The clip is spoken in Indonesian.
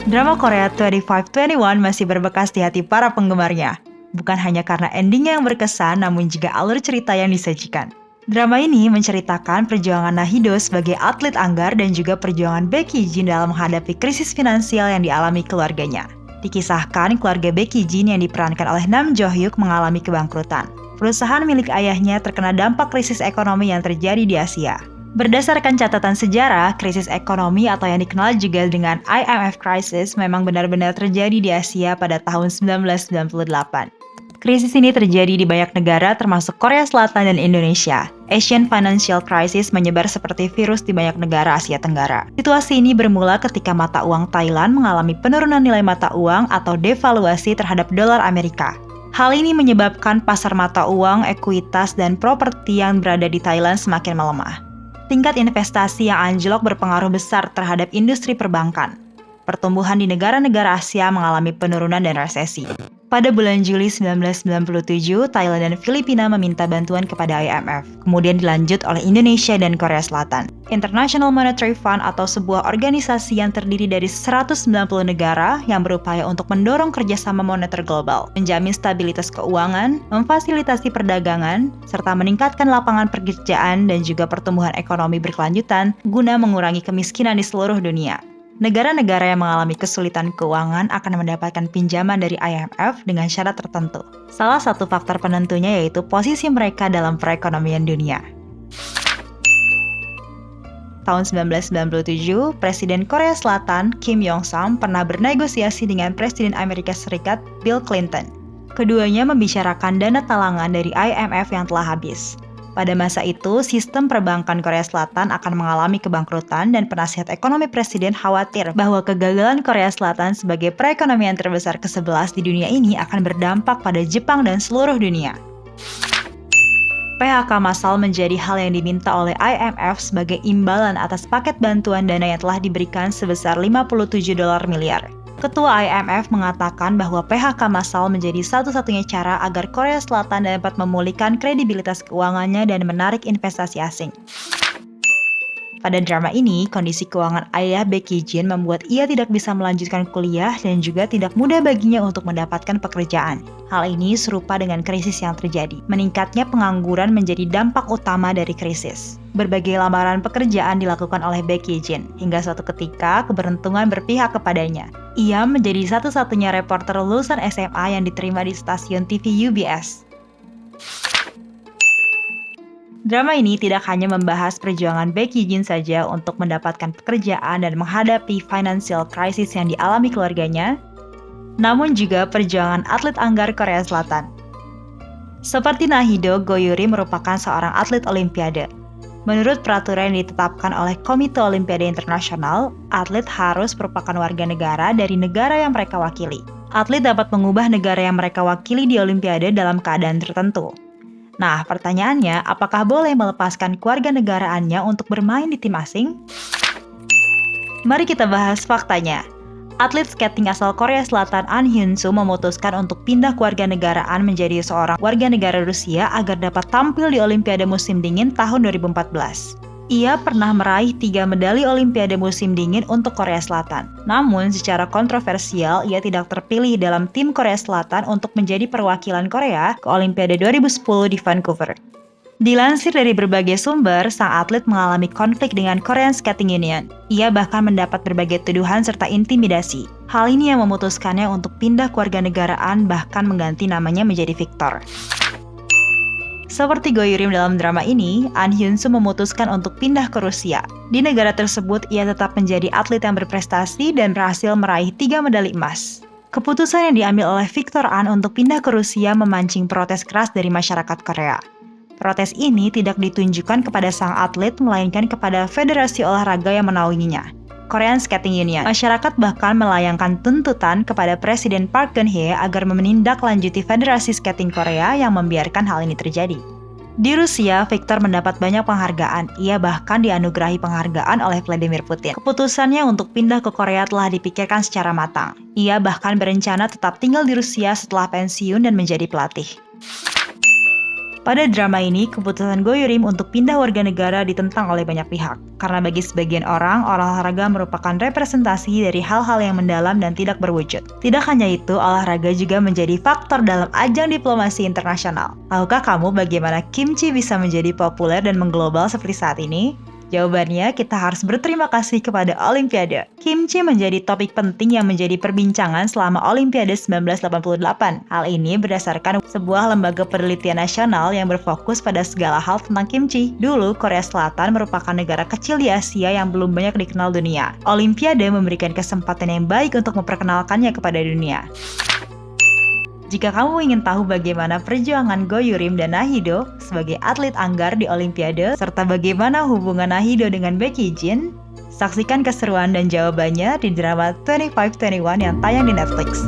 Drama Korea 2521 masih berbekas di hati para penggemarnya. Bukan hanya karena endingnya yang berkesan, namun juga alur cerita yang disajikan. Drama ini menceritakan perjuangan Nahido sebagai atlet anggar dan juga perjuangan Baek Jin dalam menghadapi krisis finansial yang dialami keluarganya. Dikisahkan, keluarga Baek Jin yang diperankan oleh Nam Jo Hyuk mengalami kebangkrutan. Perusahaan milik ayahnya terkena dampak krisis ekonomi yang terjadi di Asia. Berdasarkan catatan sejarah, krisis ekonomi atau yang dikenal juga dengan IMF crisis memang benar-benar terjadi di Asia pada tahun 1998. Krisis ini terjadi di banyak negara termasuk Korea Selatan dan Indonesia. Asian Financial Crisis menyebar seperti virus di banyak negara Asia Tenggara. Situasi ini bermula ketika mata uang Thailand mengalami penurunan nilai mata uang atau devaluasi terhadap dolar Amerika. Hal ini menyebabkan pasar mata uang, ekuitas, dan properti yang berada di Thailand semakin melemah. Tingkat investasi yang anjlok berpengaruh besar terhadap industri perbankan. Pertumbuhan di negara-negara Asia mengalami penurunan dan resesi. Pada bulan Juli 1997, Thailand dan Filipina meminta bantuan kepada IMF, kemudian dilanjut oleh Indonesia dan Korea Selatan. International Monetary Fund atau sebuah organisasi yang terdiri dari 190 negara yang berupaya untuk mendorong kerjasama moneter global, menjamin stabilitas keuangan, memfasilitasi perdagangan, serta meningkatkan lapangan pekerjaan dan juga pertumbuhan ekonomi berkelanjutan guna mengurangi kemiskinan di seluruh dunia. Negara-negara yang mengalami kesulitan keuangan akan mendapatkan pinjaman dari IMF dengan syarat tertentu. Salah satu faktor penentunya yaitu posisi mereka dalam perekonomian dunia. Tahun 1997, Presiden Korea Selatan Kim Yong-sam pernah bernegosiasi dengan Presiden Amerika Serikat Bill Clinton. Keduanya membicarakan dana talangan dari IMF yang telah habis. Pada masa itu, sistem perbankan Korea Selatan akan mengalami kebangkrutan dan penasihat ekonomi presiden khawatir bahwa kegagalan Korea Selatan sebagai perekonomian terbesar ke-11 di dunia ini akan berdampak pada Jepang dan seluruh dunia. PHK massal menjadi hal yang diminta oleh IMF sebagai imbalan atas paket bantuan dana yang telah diberikan sebesar 57 dolar miliar. Ketua IMF mengatakan bahwa PHK massal menjadi satu-satunya cara agar Korea Selatan dapat memulihkan kredibilitas keuangannya dan menarik investasi asing. Pada drama ini, kondisi keuangan ayah Baek Jin membuat ia tidak bisa melanjutkan kuliah dan juga tidak mudah baginya untuk mendapatkan pekerjaan. Hal ini serupa dengan krisis yang terjadi. Meningkatnya pengangguran menjadi dampak utama dari krisis. Berbagai lamaran pekerjaan dilakukan oleh Baek Jin, hingga suatu ketika keberuntungan berpihak kepadanya. Ia menjadi satu-satunya reporter lulusan SMA yang diterima di stasiun TV UBS. Drama ini tidak hanya membahas perjuangan Baek Jin saja untuk mendapatkan pekerjaan dan menghadapi financial crisis yang dialami keluarganya, namun juga perjuangan atlet anggar Korea Selatan. Seperti Nahido, Go Yuri merupakan seorang atlet olimpiade. Menurut peraturan yang ditetapkan oleh Komite Olimpiade Internasional, atlet harus merupakan warga negara dari negara yang mereka wakili. Atlet dapat mengubah negara yang mereka wakili di olimpiade dalam keadaan tertentu. Nah, pertanyaannya, apakah boleh melepaskan kewarganegaraannya untuk bermain di tim asing? Mari kita bahas faktanya. Atlet skating asal Korea Selatan An Hyun-soo memutuskan untuk pindah kewarganegaraan menjadi seorang warga negara Rusia agar dapat tampil di Olimpiade musim dingin tahun 2014. Ia pernah meraih 3 medali Olimpiade musim dingin untuk Korea Selatan. Namun, secara kontroversial, ia tidak terpilih dalam tim Korea Selatan untuk menjadi perwakilan Korea ke Olimpiade 2010 di Vancouver. Dilansir dari berbagai sumber, sang atlet mengalami konflik dengan Korean Skating Union. Ia bahkan mendapat berbagai tuduhan serta intimidasi. Hal ini yang memutuskannya untuk pindah kewarganegaraan bahkan mengganti namanya menjadi Victor. Seperti Go Yuri dalam drama ini, An Hyun-soo memutuskan untuk pindah ke Rusia. Di negara tersebut, ia tetap menjadi atlet yang berprestasi dan berhasil meraih 3 medali emas. Keputusan yang diambil oleh Victor An untuk pindah ke Rusia memancing protes keras dari masyarakat Korea. Protes ini tidak ditunjukkan kepada sang atlet, melainkan kepada federasi olahraga yang menaunginya, Korean Skating Union. Masyarakat bahkan melayangkan tuntutan kepada Presiden Park Geun-hye agar menindaklanjuti Federasi Skating Korea yang membiarkan hal ini terjadi. Di Rusia, Victor mendapat banyak penghargaan. Ia bahkan dianugerahi penghargaan oleh Vladimir Putin. Keputusannya untuk pindah ke Korea telah dipikirkan secara matang. Ia bahkan berencana tetap tinggal di Rusia setelah pensiun dan menjadi pelatih. Pada drama ini, keputusan Go Yurim untuk pindah warga negara ditentang oleh banyak pihak. Karena bagi sebagian orang, olahraga merupakan representasi dari hal-hal yang mendalam dan tidak berwujud. Tidak hanya itu, olahraga juga menjadi faktor dalam ajang diplomasi internasional. Tahukah kamu bagaimana kimchi bisa menjadi populer dan mengglobal seperti saat ini? Jawabannya, kita harus berterima kasih kepada Olimpiade. Kimchi menjadi topik penting yang menjadi perbincangan selama Olimpiade 1988. Hal ini berdasarkan sebuah lembaga penelitian nasional yang berfokus pada segala hal tentang kimchi. Dulu, Korea Selatan merupakan negara kecil di Asia yang belum banyak dikenal dunia. Olimpiade memberikan kesempatan yang baik untuk memperkenalkannya kepada dunia. Jika kamu ingin tahu bagaimana perjuangan Go Yurim dan Nahido sebagai atlet anggar di Olimpiade, serta bagaimana hubungan Nahido dengan Becky Jin, saksikan keseruan dan jawabannya di drama 2521 yang tayang di Netflix.